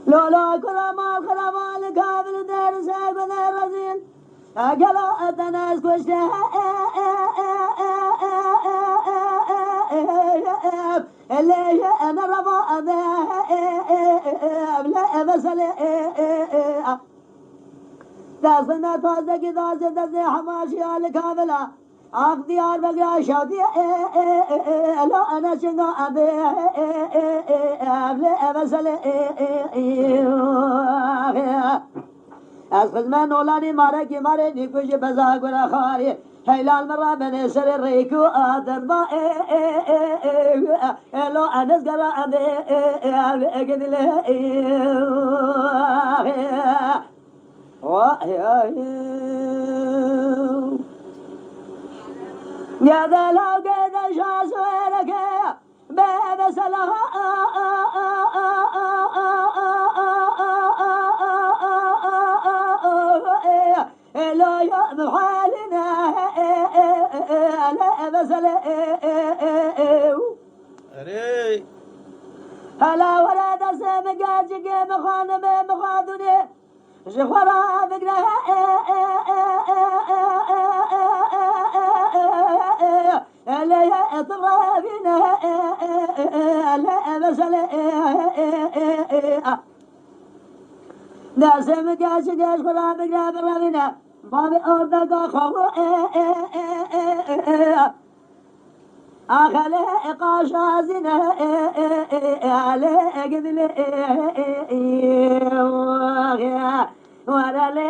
لولا كرما خرما لكابل دير سيد بدير رزين قالوا الناس كشته اللي انا ربا لا بسل داسنا تازه کی داسه داسه حماشی آل کابلا اختیار بگیا شادی لا انا شنگا لا بسل از خدمت نولانی ماره کی ماره نیکوش بزا گرا خاری هیلال مرا بن سر ریکو آدر با لو انس گرا اگدل يا ذا لو قد شاس ويرك باب سلها لا يأذ حالنا لا بسل هلا ولا دسم قاجك مخانم مخادني شخورا فكرة لا يطرى بنا لا بسل دسم قاجك شخورا فكرة برابنا بابي أردك خبو أخلي قاشازنا على قدل ورا لي